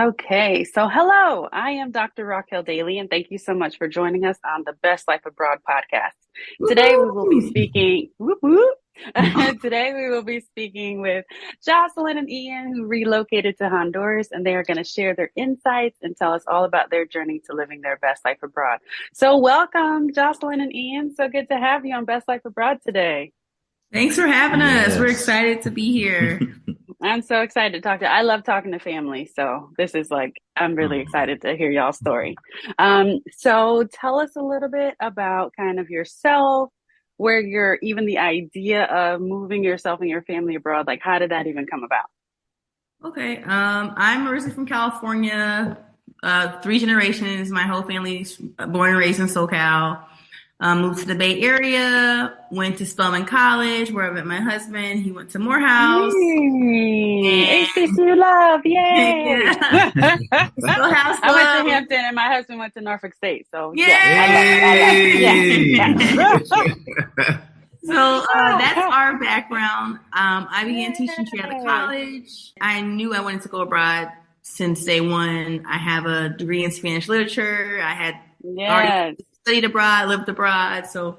Okay, so hello, I am Dr. Raquel Daly, and thank you so much for joining us on the Best Life Abroad podcast. Today we will be Woohoo! speaking, whoop, whoop. Today we will be speaking with Jocelyn and Ian, who relocated to Honduras, and they are going to share their insights and tell us all about their journey to living their best life abroad. So welcome, Jocelyn and Ian. So good to have you on Best Life Abroad today. Thanks for having us. We're Yes. excited to be here. I'm so excited to talk to. I love talking to family, so this is like I'm really excited to hear y'all's story. So tell us a little bit about kind of yourself, where you're even the idea of moving yourself and your family abroad. Like, how did that even come about? Okay. I'm originally from California, three generations. My whole family's born and raised in SoCal. Moved to the Bay Area, went to Spelman College, where I met my husband. He went to Morehouse. Yay! And HBCU love, yay! yeah, Still house I went love. to Hampton, and my husband went to Norfolk State. So Yay! yes, I love it. Yay! So that's our background. I began teaching straight out of college. I knew I wanted to go abroad since day one. I have a degree in Spanish literature. I had already Yes. studied abroad, lived abroad. So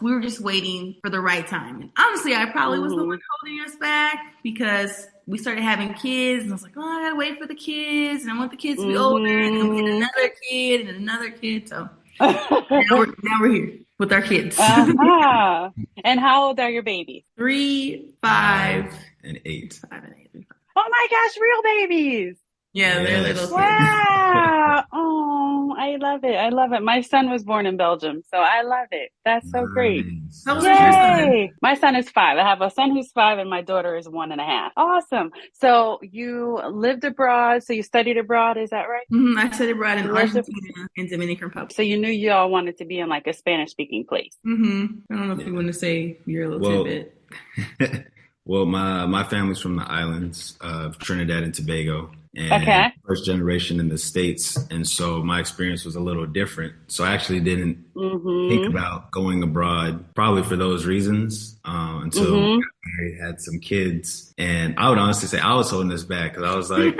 we were just waiting for the right time. And honestly, I probably was the one holding us back because we started having kids and I was like, oh, I gotta wait for the kids and I want the kids to be older. And then we had another kid and another kid. So now we're here with our kids. Uh-huh. And how old are your babies? 3, 5, and 8. 5 and 8. Oh my gosh, real babies. Yeah, they're Yes. little kids. Wow. Oh, I love it. I love it. My son was born in Belgium, so I love it. That's so great. Nice. How old is your son? Yay. My son is 5. I have a son who's 5 and my daughter is 1.5. Awesome. So you lived abroad, so you studied abroad, is that right? I studied abroad in You lived ab- Argentina and Dominican Republic. So you knew you all wanted to be in like a Spanish speaking place. I don't know if you want to say your little tidbit. Well, my family's from the islands of Trinidad and Tobago, and Okay. first generation in the States, and so my experience was a little different. So I actually didn't think about going abroad, probably for those reasons, until I got married, had some kids, and I would honestly say I was holding this back because I was like,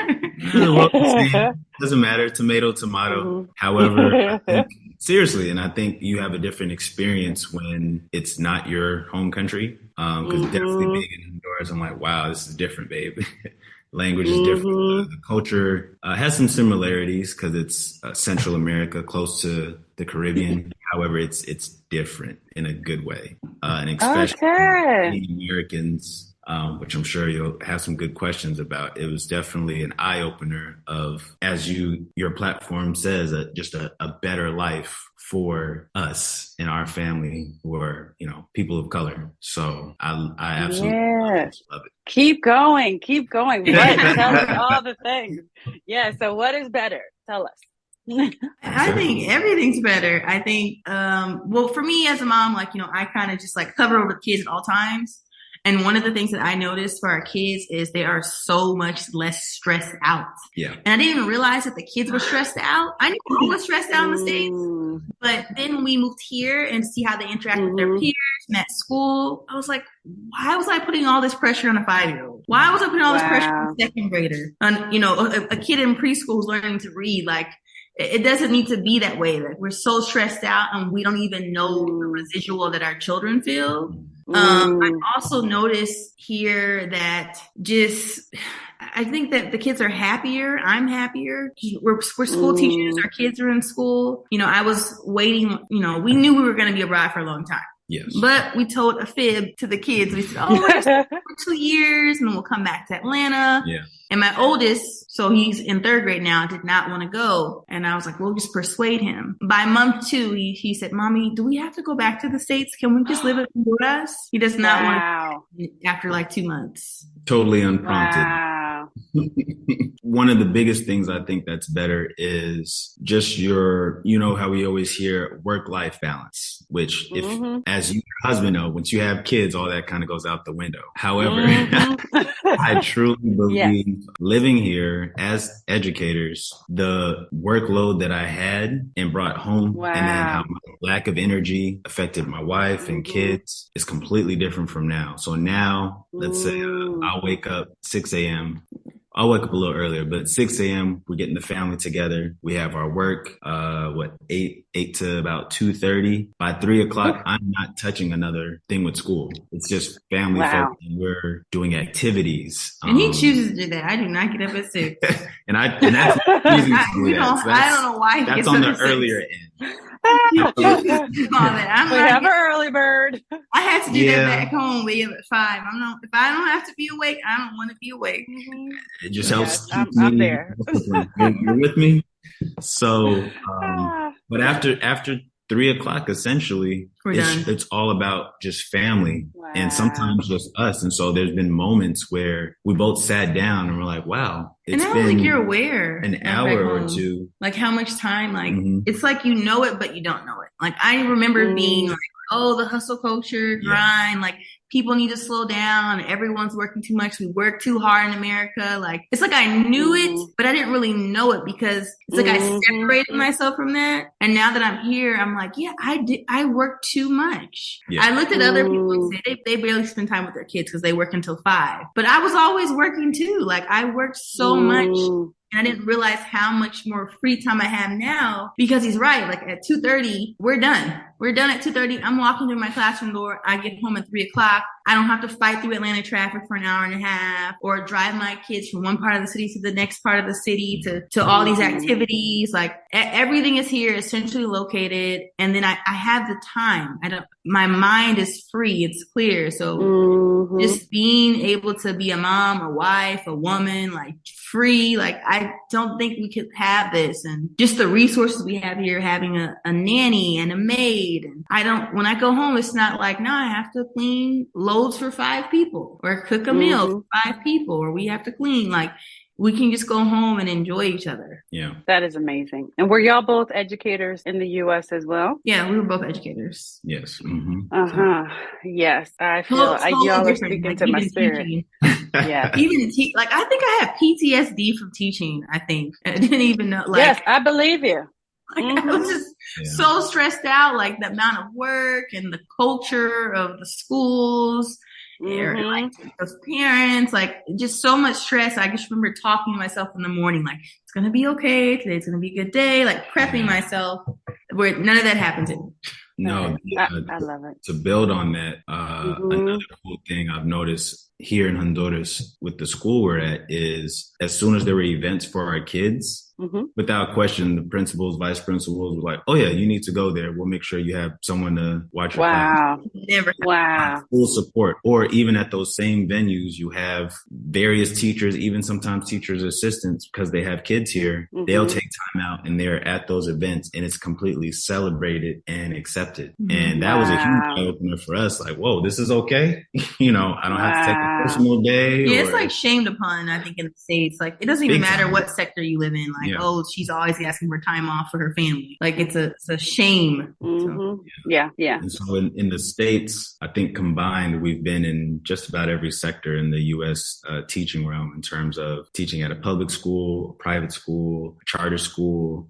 well, doesn't matter, tomato. However, I think, seriously, and I think you have a different experience when it's not your home country. Because definitely being in Honduras, I'm like, wow, this is different, babe. Language is different. The culture has some similarities because it's Central America, close to the Caribbean. However, it's different in a good way, and especially Okay. Americans, which I'm sure you'll have some good questions about. It was definitely an eye opener of, as your platform says, just a better life for us and our family who are, people of color. So I absolutely love it. Keep going. What? Tell us all the things. Yeah. So what is better? Tell us. I think everything's better. I think, well, for me as a mom, I kind of just cover over the kids at all times. And one of the things that I noticed for our kids is they are so much less stressed out. Yeah. And I didn't even realize that the kids were stressed out. I knew I was stressed out in the States. But then when we moved here and see how they interact with their peers and at school, I was like, why was I putting all this pressure on a 5-year-old? Why was I putting all this pressure on a second grader? On, a kid in preschool who's learning to read, it doesn't need to be that way. Like, we're so stressed out and we don't even know the residual that our children feel. I also noticed here that I think that the kids are happier. I'm happier. We're school teachers. Our kids are in school. I was waiting. We knew we were going to be abroad for a long time. Yes. But we told a fib to the kids. We said, we're just for 2 years and then we'll come back to Atlanta. Yeah. And my oldest, so he's in 3rd grade now, did not want to go. And I was like, we'll just persuade him. By month 2, he said, Mommy, do we have to go back to the States? Can we just live in Honduras? He does not want to after 2 months. Totally unprompted. Wow. One of the biggest things I think that's better is just how we always hear work-life balance, which if, as your husband know, once you have kids, all that kind of goes out the window. However, I truly believe living here as educators, the workload that I had and brought home and then how my lack of energy affected my wife and kids is completely different from now. So now, let's say I'll wake up 6 a.m., I'll wake up a little earlier, but 6 a.m. we're getting the family together. We have our work, 8 to about 2:30. By 3 o'clock, I'm not touching another thing with school. It's just family Wow. folk, and we're doing activities. And he chooses to do that. I do not get up at 6. and that's choosing to do that. So I don't know why he that's gets on up the at 6. earlier end. We have an early bird. I had to do that back home. We have at 5. If I don't have to be awake, I don't want to be awake. It just helps. I'm there. You're with me. So, but after 3 o'clock, essentially, it's all about just family and sometimes just us. And so there's been moments where we both sat down and we're like, wow, it's and I don't been think you're aware an hour or two. Like how much time, like it's like you know it, but you don't know it. Like I remember being like, oh, the hustle culture grind, like people need to slow down. Everyone's working too much. We work too hard in America. Like it's like I knew it, but I didn't really know it because it's like I separated myself from that. And now that I'm here, I'm like, yeah, I work too much. Yeah. I looked at other people and said they barely spend time with their kids because they work until 5. But I was always working too. Like I worked so much. And I didn't realize how much more free time I have now because he's right. Like at 2:30, we're done. We're done at 2:30. I'm walking through my classroom door. I get home at 3 o'clock. I don't have to fight through Atlanta traffic for an hour and a half or drive my kids from one part of the city to the next part of the city to all these activities. Like everything is here, essentially located. And then I have the time. My mind is free. It's clear. So just being able to be a mom, a wife, a woman, like free, like I don't think we could have this. And just the resources we have here, having a nanny and a maid. And when I go home, it's not like, no, I have to clean loads for 5 people or cook a meal for 5 people, or we have to clean. Like we can just go home and enjoy each other. Yeah. That is amazing. And were y'all both educators in the U.S. as well? Yeah, we were both educators. Yes. Yes. I feel y'all are speaking to my spirit. Yeah. Even like I think I had PTSD from teaching, I think. I didn't even know. Like, yes, I believe you. Like I was just so stressed out, like the amount of work and the culture of the schools. Like those parents, like just so much stress. I just remember talking to myself in the morning, like it's gonna be okay. Today's gonna be a good day. Like prepping myself, where none of that happened to me. No, I love it. To build on that, another cool thing I've noticed here in Honduras with the school we're at is as soon as there were events for our kids, without question, the principals, vice principals were like, oh yeah, you need to go there. We'll make sure you have someone to watch your class. Wow. Full support. Or even at those same venues, you have various teachers, even sometimes teachers' assistants, because they have kids here. They'll take time out and they're at those events and it's completely celebrated and accepted. And that was a huge eye opener for us. Like, whoa, this is okay. I don't have to take a personal day. Yeah, it's like shamed upon, I think, in the States. Like, it doesn't even matter what sector you live in. Like, oh, she's always asking for time off for her family. Like, it's a shame. So. Yeah. And so in the States, I think combined, we've been in just about every sector in the U.S. Teaching realm in terms of teaching at a public school, private school, charter school.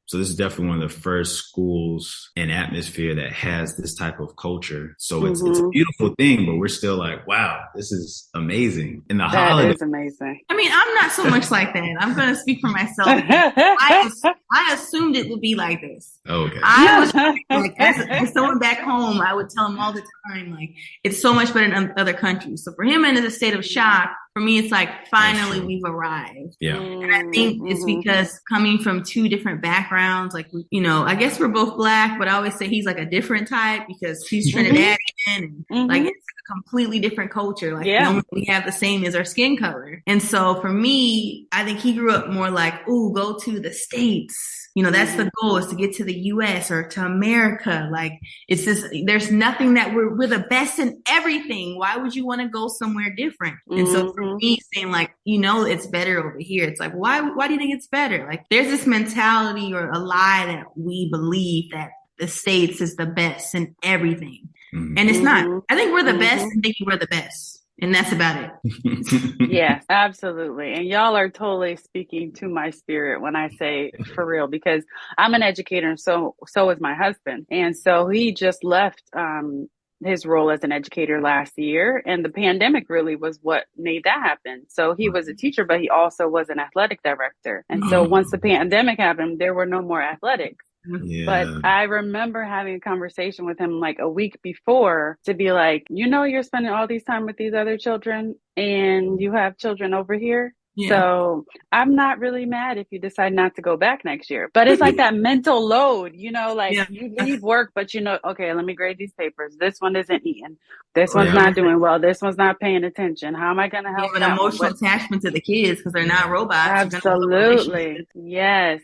So this is definitely one of the first schools and atmosphere that has this type of culture. So it's a beautiful thing, but we're still like, wow, this is amazing. And the holiday is amazing. I mean, I'm not so much like that. I'm going to speak for myself. I assumed it would be like this. Okay. I was like, as someone back home, I would tell him all the time, like, it's so much better in other countries. So for him, in a state of shock, for me, it's like, finally, we've arrived. Yeah. And I think it's because coming from 2 different backgrounds, like, I guess we're both Black, but I always say he's like a different type because he's Trinidadian and like it's a completely different culture. Like, the only thing we have the same is our skin color. And so for me, I think he grew up more like, ooh, go to the States. That's the goal, is to get to the US or to America. Like, it's just, there's nothing that we're the best in everything. Why would you want to go somewhere different? And so for me, saying like, it's better over here. It's like, why do you think it's better? Like, there's this mentality or a lie that we believe that the States is the best in everything. And it's not. I think we're the best and thinking we're the best. And that's about it. Yes, absolutely. And y'all are totally speaking to my spirit when I say for real, because I'm an educator and so is my husband. And so he just left his role as an educator last year, and the pandemic really was what made that happen. So he was a teacher, but he also was an athletic director. And so once the pandemic happened, there were no more athletics. Yeah. But I remember having a conversation with him like a week before to be like, you're spending all these time with these other children and you have children over here. Yeah. So I'm not really mad if you decide not to go back next year. But it's like that mental load, you leave work, but okay, let me grade these papers. This one isn't eating. This one's not doing well. This one's not paying attention. How am I going to help? You have an emotional attachment to the kids because they're not robots. Absolutely. Yes.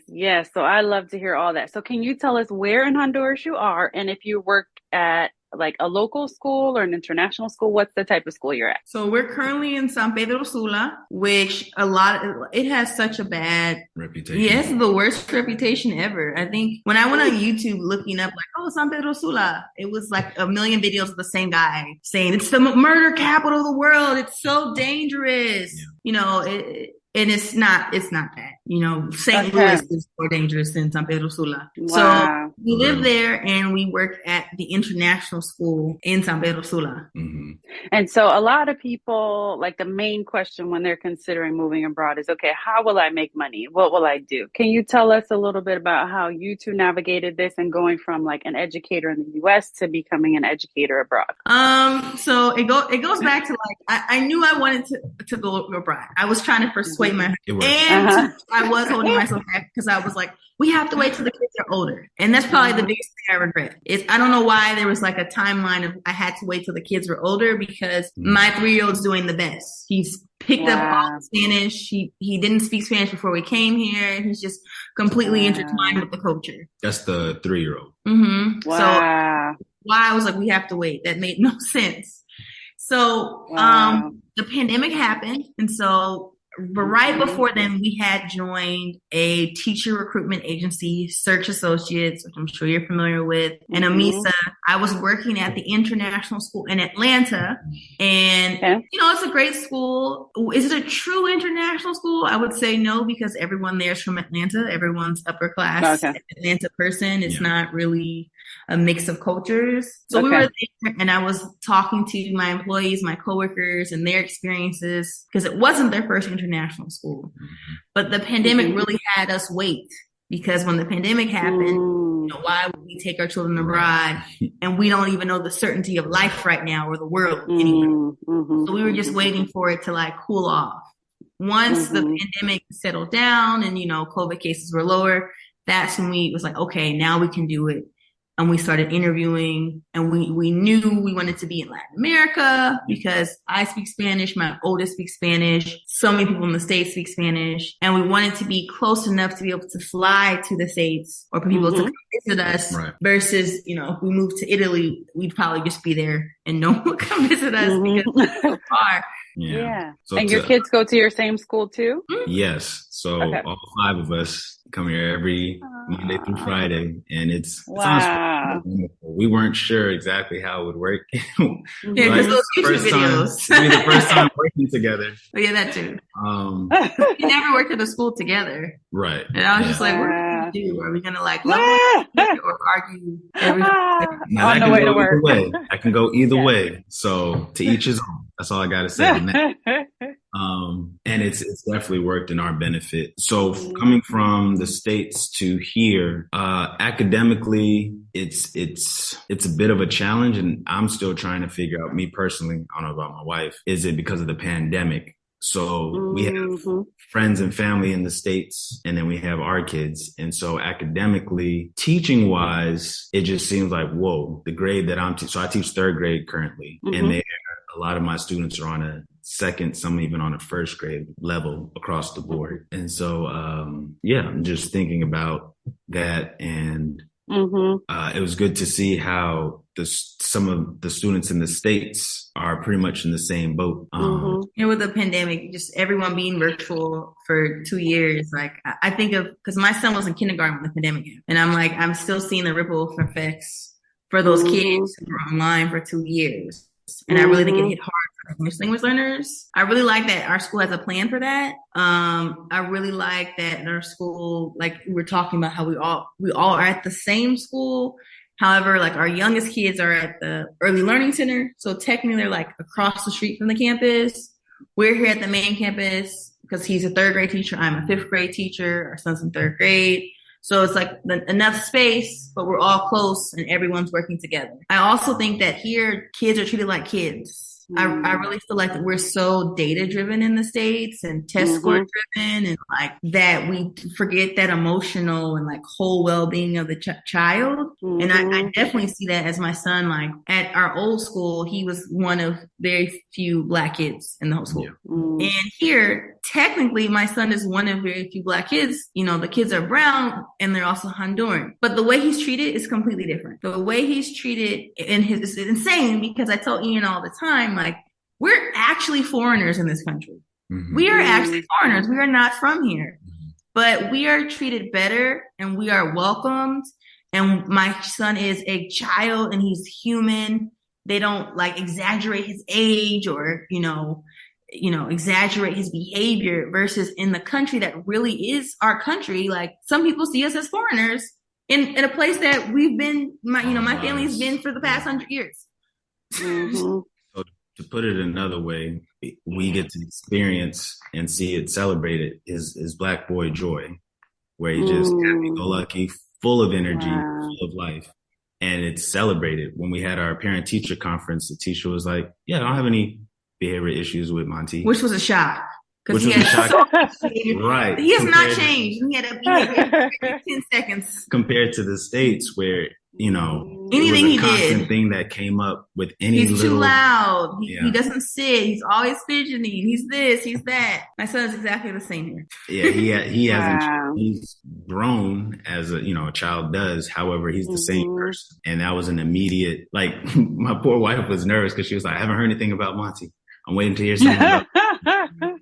So I love to hear all that. So can you tell us where in Honduras you are and if you worked at like a local school or an international school? What's the type of school you're at? So we're currently in San Pedro Sula, which it has such a bad reputation. Yes, the worst reputation ever. I think when I went on YouTube looking up San Pedro Sula, it was like a million videos of the same guy saying it's the murder capital of the world. It's so dangerous. Yeah. And it's not that, St. Louis is more dangerous than San Pedro Sula. Wow. So we live there and we work at the international school in San Pedro Sula. Mm-hmm. And so a lot of people, like the main question when they're considering moving abroad is, okay, how will I make money? What will I do? Can you tell us a little bit about how you two navigated this and going from like an educator in the US to becoming an educator abroad? So it goes back to I knew I wanted to go abroad. I was trying to persuade my husband. And I was holding myself back because I was like, we have to wait till the kids are older. And that's probably the biggest thing I regret. I don't know why there was like a timeline of I had to wait till the kids were older because my 3-year-old's doing the best. He's picked up all Spanish. He didn't speak Spanish before we came here. He's just completely intertwined with the culture. That's the 3-year-old. Mm-hmm. Wow. So why I was like, we have to wait. That made no sense. So the pandemic happened. And so but right before then, we had joined a teacher recruitment agency, Search Associates, which I'm sure you're familiar with, and AMISA. I was working at the international school in Atlanta, and it's a great school. Is it a true international school? I would say no, because everyone there is from Atlanta. Everyone's upper class Atlanta person. It's not really a mix of cultures. So we were there and I was talking to my employees, my coworkers and their experiences because it wasn't their first international school. But the pandemic really had us wait because when the pandemic happened, why would we take our children abroad and we don't even know the certainty of life right now or the world anyway. So we were just waiting for it to cool off. Once the pandemic settled down and, COVID cases were lower, that's when we was like, okay, now we can do it. And we started interviewing and we knew we wanted to be in Latin America because I speak Spanish. My oldest speaks Spanish. So many people in the States speak Spanish. And we wanted to be close enough to be able to fly to the States or for people to come visit us versus, if we moved to Italy, we'd probably just be there and no one would come visit us because it's so far. Yeah. So and your kids go to your same school too? Yes. So all 5 of us come here every Monday through Friday, and it's we weren't sure exactly how it would work. Because those YouTube videos. Maybe the first time working together. Oh yeah, that too. We never worked at a school together, right? And I was just like, what are we gonna do? Are we gonna level or argue everything? Now, on the way to work. I can go either way. So to each his own. That's all I got to say. And it's definitely worked in our benefit. So coming from the States to here, academically, it's a bit of a challenge, and I'm still trying to figure out, me personally, I don't know about my wife, is it because of the pandemic? So we have friends and family in the States, and then we have our kids. And so academically, teaching wise, it just seems like, whoa, the grade that so I teach 3rd grade currently, and a lot of my students are on a 2nd, some even on a 1st grade level across the board. And so, I'm just thinking about that. And it was good to see how some of the students in the States are pretty much in the same boat. With the pandemic, just everyone being virtual for 2 years, I think of, because my son was in kindergarten when the pandemic happened, and I'm still seeing the ripple effects for those kids who were online for 2 years. And I really think it hit hard for English language learners. I really like that our school has a plan for that. I really like that in our school, we're talking about how we all are at the same school However, like our youngest kids are at the early learning center. So technically they're like across the street from the campus. We're here at the main campus because he's a third grade teacher. I'm a fifth grade teacher. Our son's in third grade. So it's like enough space, but we're all close and everyone's working together. I also think that here kids are treated like kids. I really feel like that we're so data driven in the States and test score driven, and like that we forget that emotional and like whole well-being of the child. And I definitely see that as my son, like at our old school, he was one of very few Black kids in the whole school. And here, technically, my son is one of very few Black kids. You know, the kids are brown and they're also Honduran, but the way he's treated is completely different. The way he's treated is insane, because I tell Ian all the time, like, we're actually foreigners in this country. We are actually foreigners. We are not from here, but we are treated better and we are welcomed. And my son is a child and he's human. They don't like exaggerate his age or, exaggerate his behavior, versus in the country that really is our country. Like, some people see us as foreigners in a place that we've been, my family's been for the past 100 years. So to put it another way, we get to experience and see it celebrated is Black boy joy, where he just happy-go-lucky, full of energy, full of life. And it's celebrated. When we had our parent-teacher conference, the teacher was like, yeah, I don't have any behavior issues with Monty. Which was a shock. Which was a shock. Right. He has not changed. He had a behavior every 10 seconds. Compared to the States where, anything it was a he constant did, thing that came up with any he's little... too loud. He doesn't sit. He's always fidgeting. He's this, he's that. My son is exactly the same here. Yeah, he hasn't. He's grown as a child does. However, he's the same person, and that was an immediate. Like, my poor wife was nervous because she was like, "I haven't heard anything about Monty. I'm waiting to hear something."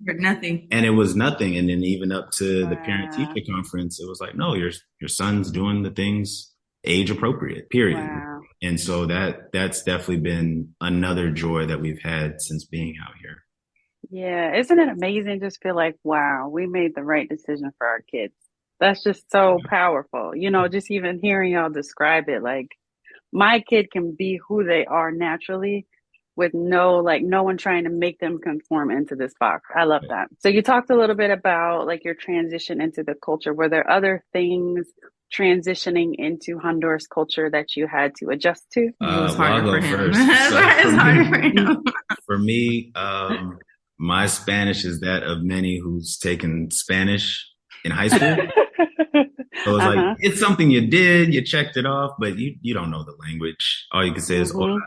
Heard nothing, and it was nothing. And then even up to the parent-teacher conference, it was like, "No, your son's doing the things age appropriate, period." And so that's definitely been another joy that we've had since being out here. Yeah, isn't it amazing? Just feel like, wow, we made the right decision for our kids. That's just so powerful. Just even hearing y'all describe it, like, my kid can be who they are naturally with no one trying to make them conform into this box. I love that. So you talked a little bit about like your transition into the culture. Were there other things transitioning into Honduras culture that you had to adjust to? It was harder for him. It's harder for him. For me, my Spanish is that of many who's taken Spanish in high school. So it's like, it's something you did, you checked it off, but you don't know the language. All you can say is hola.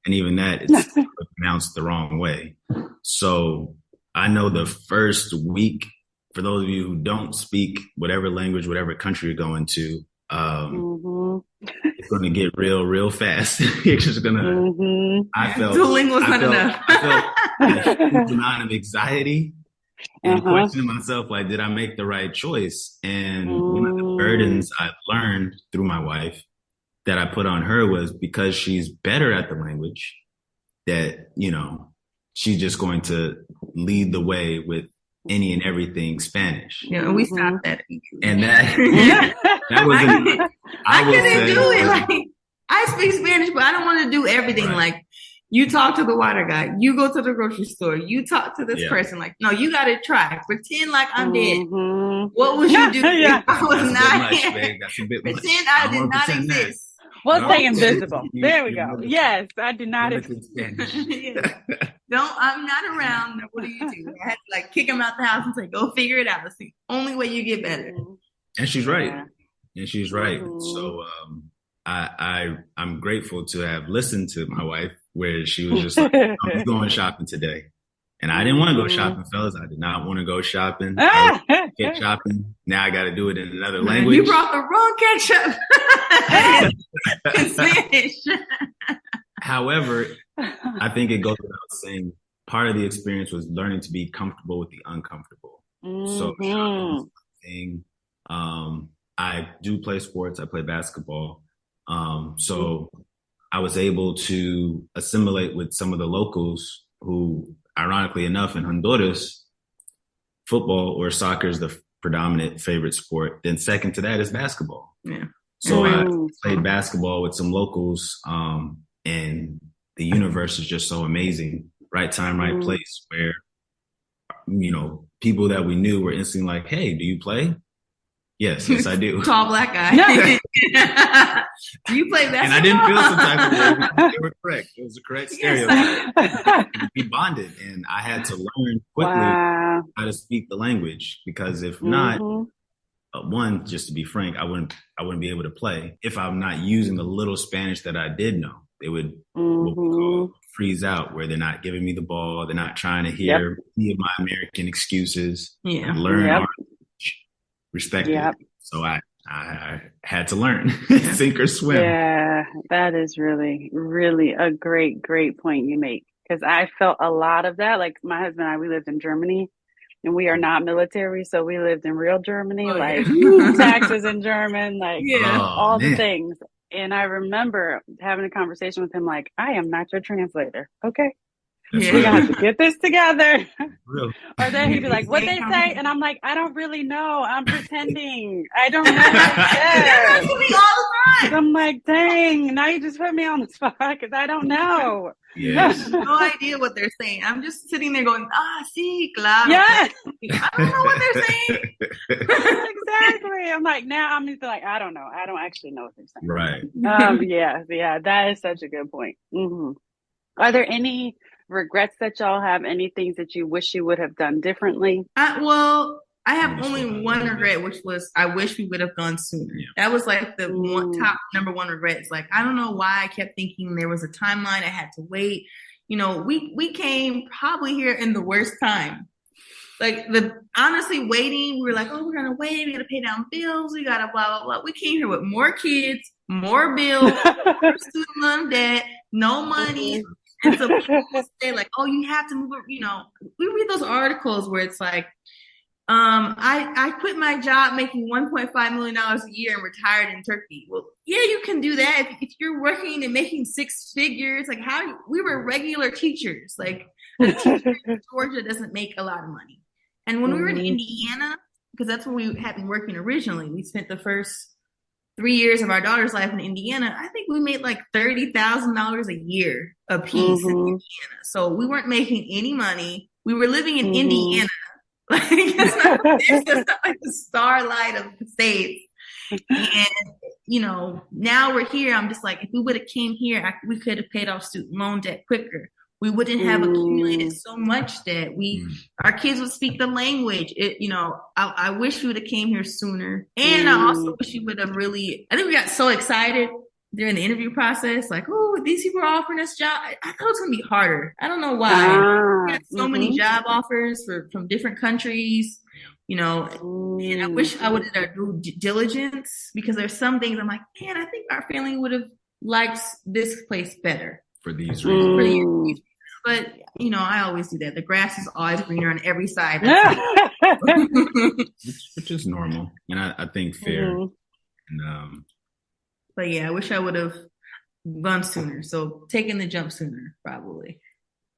And even that, it's pronounced the wrong way. So I know the first week, for those of you who don't speak whatever language, whatever country you're going to, it's going to get real fast. It's just going to, I felt a huge amount of anxiety and questioning myself, like, did I make the right choice? And one of the burdens I've learned through my wife that I put on her was, because she's better at the language, that, she's just going to lead the way with any and everything Spanish. Yeah, we stopped that. And that was I couldn't do it. Like, I speak Spanish, but I don't want to do everything. Right. Like, you talk to the water guy, you go to the grocery store, you talk to this person. Like, no, you got to try. Pretend like I'm dead. What would you do if I was not here? That's a bit much. Pretend I did not exist. We'll say invisible. There we go. Yes, I do not exist. I'm not around. What do you do? I had to kick him out the house and say, go figure it out. It's the only way you get better. And she's right. So I'm grateful to have listened to my wife, where she was just like, I'm going shopping today. And I didn't want to go shopping, fellas. I did not want to go shopping. Get shopping. Now I got to do it in another language. You brought the wrong ketchup. In Spanish. However, I think it goes without saying, part of the experience was learning to be comfortable with the uncomfortable. So shopping is thing. I do play sports. I play basketball. So I was able to assimilate with some of the locals who, ironically enough, in Honduras, football or soccer is the predominant favorite sport. Then second to that is basketball. Yeah. So I played basketball with some locals, and the universe is just so amazing. Right time, right place, where, people that we knew were instantly like, "Hey, do you play?" Yes, I do. Tall black guy. Do you play basketball? And I didn't feel some type of way. They were correct. It was the correct stereotype. We bonded, and I had to learn quickly how to speak the language, because if not, one, just to be frank, I wouldn't be able to play if I'm not using the little Spanish that I did know. They would what we call freeze out, where they're not giving me the ball, they're not trying to hear any of my American excuses. Learn our respect it. So I had to learn sink or swim. Yeah, that is really, really a great point you make, because I felt a lot of that. Like my husband and I, we lived in Germany, and we are not military, so we lived in real Germany, taxes in German, all the things. And I remember having a conversation with him, like, I am not your translator. Okay. We have to get this together. Or then he'd be like, "What they say?" And I'm like, "I don't really know. I'm pretending. I don't know what they said." So I'm like, "Dang, now you just put me on the spot because I don't know." Yes. No idea what they're saying. I'm just sitting there going, sí, claro. Yeah. I don't know what they're saying. Exactly. I'm like, now I'm just like, I don't know. I don't actually know what they're saying. Right. Yeah. That is such a good point. Are there any regrets that y'all have? Any things that you wish you would have done differently? I have only one regret, which was I wish we would have gone sooner. That was like the top number one regret. It's like, I don't know why I kept thinking there was a timeline. I had to wait. We came probably here in the worst time. Like honestly waiting, we were like, oh, we're going to wait. We got to pay down bills. We got to blah, blah, blah. We came here with more kids, more bills, more student loan debt, no money. And so people say like, oh, you have to move. We read those articles where it's like, I quit my job making $1.5 million a year and retired in Turkey. Well, yeah, you can do that if you're working and making six figures. Like we were regular teachers. Like a teacher in Georgia doesn't make a lot of money. And when we were in Indiana, because that's when we had been working originally, we spent the first 3 years of our daughter's life in Indiana. I think we made like $30,000 a year a piece in Indiana. So we weren't making any money. We were living in Indiana. Like it's not like the starlight of the States. And now we're here. I'm just like, if we would have came here, we could have paid off student loan debt quicker. We wouldn't have accumulated so much debt. Our kids would speak the language. I wish we would have came here sooner. And I also wish we would have I think we got so excited during the interview process, like, oh, these people are offering us jobs. I thought it was going to be harder. I don't know why. We got so many job offers from different countries, and I wish I would have done due diligence, because there's some things I'm like, man, I think our family would have liked this place better. For these reasons. But, I always do that. The grass is always greener on every side. Which is normal. And I think fair. And, but yeah, I wish I would have gone sooner. So taking the jump sooner, probably.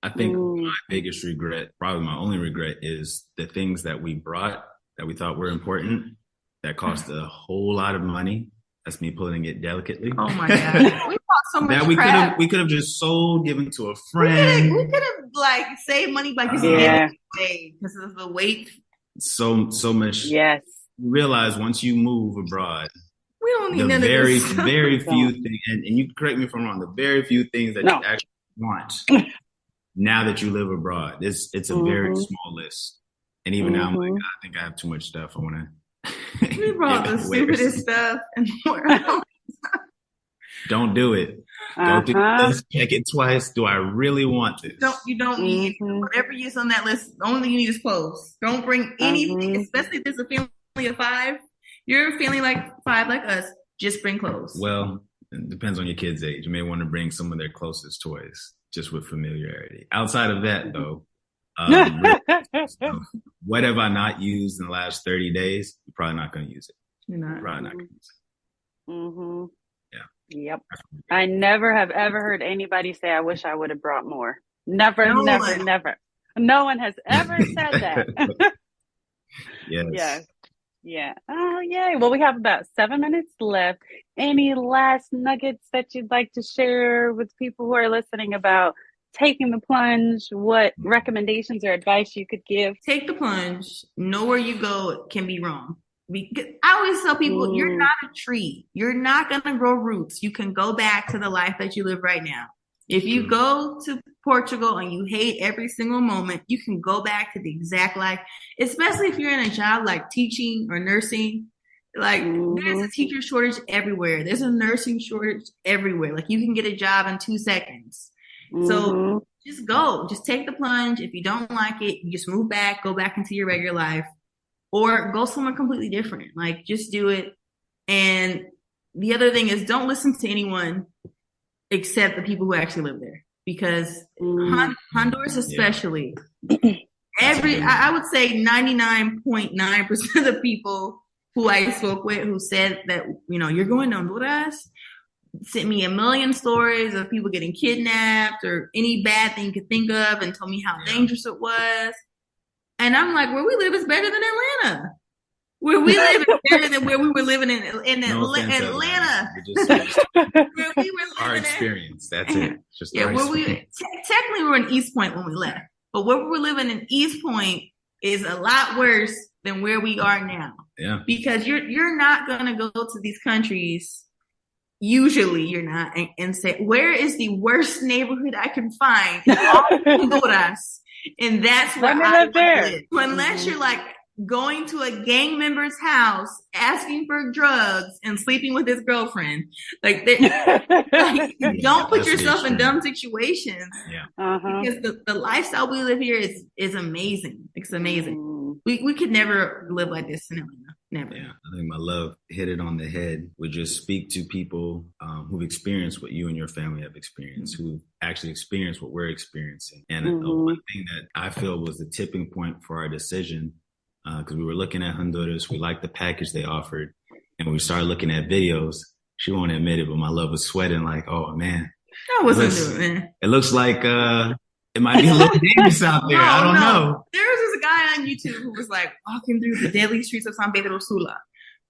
I think my biggest regret, probably my only regret, is the things that we brought that we thought were important that cost a whole lot of money. That's me putting it delicately. Oh my God. We bought so much that we could have just sold, given to a friend. We could have saved money by just giving it away because of the weight. So much. Yes. You realize once you move abroad, we don't need the very few things, and you correct me if I'm wrong, the very few things that you actually want now that you live abroad, it's a very small list. And even now I'm like, I think I have too much stuff. I want to. We brought the stupidest stuff and more. Don't do it. Don't do this. Check it twice. Do I really want this? You don't need whatever you use on that list. The only thing you need is clothes. Don't bring anything, especially if there's a family of 5. You're a family like 5 like us. Just bring clothes. Well, it depends on your kid's age. You may want to bring some of their closest toys, just with familiarity. Outside of that, though, what have I not used in the last 30 days? You're probably not going to use it. You're not. Probably not going to use it. Yeah. Yep. I never have ever heard anybody say, I wish I would have brought more. Never. No one has ever said that. Yes. Yes. Yeah. Oh, yay. Well, we have about 7 minutes left. Any last nuggets that you'd like to share with people who are listening about taking the plunge? What recommendations or advice you could give? Take the plunge. Know where you go can be wrong. I always tell people, you're not a tree. You're not going to grow roots. You can go back to the life that you live right now. If you go to Portugal and you hate every single moment, you can go back to the exact life, especially if you're in a job like teaching or nursing. Like there's a teacher shortage everywhere. There's a nursing shortage everywhere. Like you can get a job in 2 seconds. So just go, just take the plunge. If you don't like it, you just move back, go back into your regular life, or go somewhere completely different. Like just do it. And the other thing is don't listen to anyone except the people who actually live there, because Honduras especially, I would say 99.9% of the people who I spoke with who said that, you're going to Honduras, sent me a million stories of people getting kidnapped or any bad thing you could think of and told me how dangerous it was. And I'm like, where we live is better than Atlanta. Where we live is better than where we were living in Atlanta. Where we were living our experience. That's it. Just technically we were in East Point when we left, but where we were living in East Point is a lot worse than where we are now. Yeah. Because you're not gonna go to these countries. Usually you're not, and say, where is the worst neighborhood I can find in all Honduras? And that's where I live. Unless you're like going to a gang member's house, asking for drugs, and sleeping with his girlfriend. Like, don't put yourself in dumb situations. Yeah. Because the lifestyle we live here is amazing. It's amazing. We could never live like this in Atlanta. Never. Yeah, I think my love hit it on the head. Would just speak to people who've experienced what you and your family have experienced, who actually experienced what we're experiencing. And one thing that I feel was the tipping point for our decision, because we were looking at Honduras, we liked the package they offered, and we started looking at videos. She won't admit it, but my love was sweating like, oh man. I wasn't doing it. It looks like it might be a little dangerous out there. I don't know. There was this guy on YouTube who was like walking through the deadly streets of San Pedro Sula.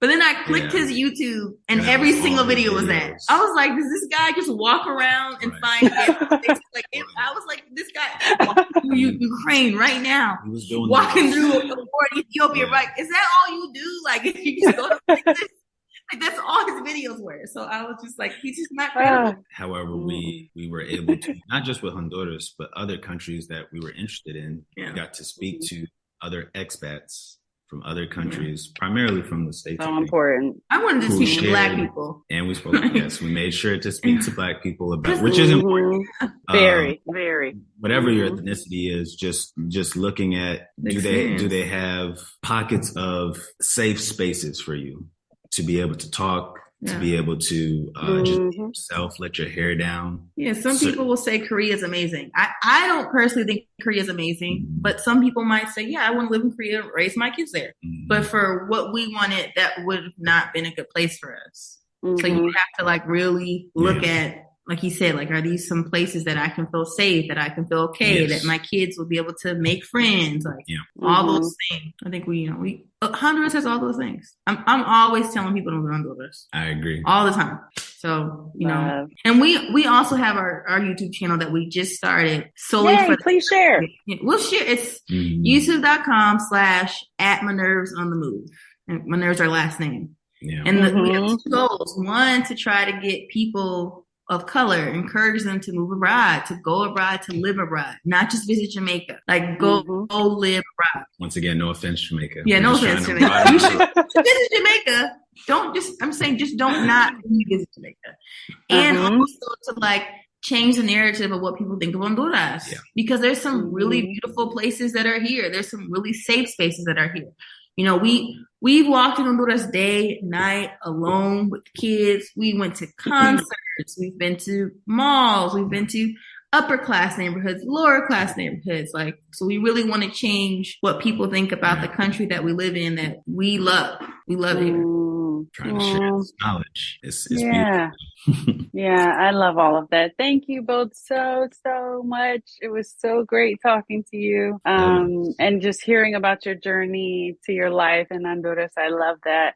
But then I clicked his YouTube and every single video was that. I was like, does this guy just walk around and find it? I was like, this guy walking through Ukraine right now. He was doing walking through Ethiopia, right? Is that all you do? Like, if you just go to places? Like, that's all his videos were. So I was just like, he's just not credible. However, we were able to, not just with Honduras, but other countries that we were interested in. We got to speak to other expats from other countries, primarily from the States. So important. I wanted to speak to Black people. And we spoke, yes, we made sure to speak to Black people about, which is important. Very, very. Whatever your ethnicity is, just looking at, do they have pockets of safe spaces for you to be able to talk, to be able to just be yourself, let your hair down. Yeah, some people will say Korea is amazing. I don't personally think Korea is amazing, but some people might say, yeah, I want to live in Korea, raise my kids there. But for what we wanted, that would have not been a good place for us. So you have to like really look at, like you said, like, are these some places that I can feel safe, that I can feel okay, that my kids will be able to make friends, like all those things. I think Honduras has all those things. I'm always telling people to go to Honduras. I agree. All the time. So, and we also have our YouTube channel that we just started solely for. Please share. We'll share. It's youtube.com/@MyNervesOnTheMove. And my nerves are last name. Yeah. And we have 2 goals. One, to try to get people of color, encourage them to move abroad, to go abroad, to live abroad, not just visit Jamaica. Like, go live abroad. Once again, no offense, Jamaica. Yeah, no offense, Jamaica. You should visit Jamaica. I'm saying just don't not visit Jamaica. And also to like change the narrative of what people think of Honduras. Yeah. Because there's some really beautiful places that are here. There's some really safe spaces that are here. We've walked in Honduras day, night, alone with kids. We went to concerts. We've been to malls. We've been to upper class neighborhoods, lower class neighborhoods. Like, so we really want to change what people think about the country that we live in, that we love. We love it. trying to share this knowledge. It's beautiful. Yeah. Yeah, I love all of that. Thank you both so much. It was so great talking to you. And just hearing about your journey to your life in Honduras. I love that.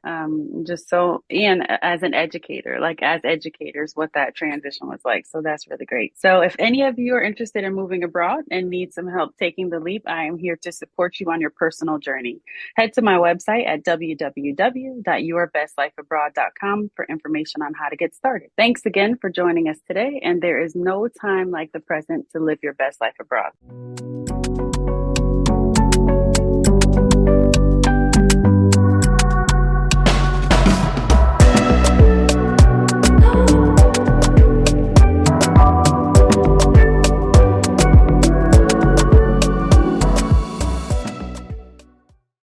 Just so, and as an educator, like as educators, what that transition was like. So that's really great. So if any of you are interested in moving abroad and need some help taking the leap, I am here to support you on your personal journey. Head to my website at www.yourbestlifeabroad.com for information on how to get started. Thanks again for joining us today. And there is no time like the present to live your best life abroad.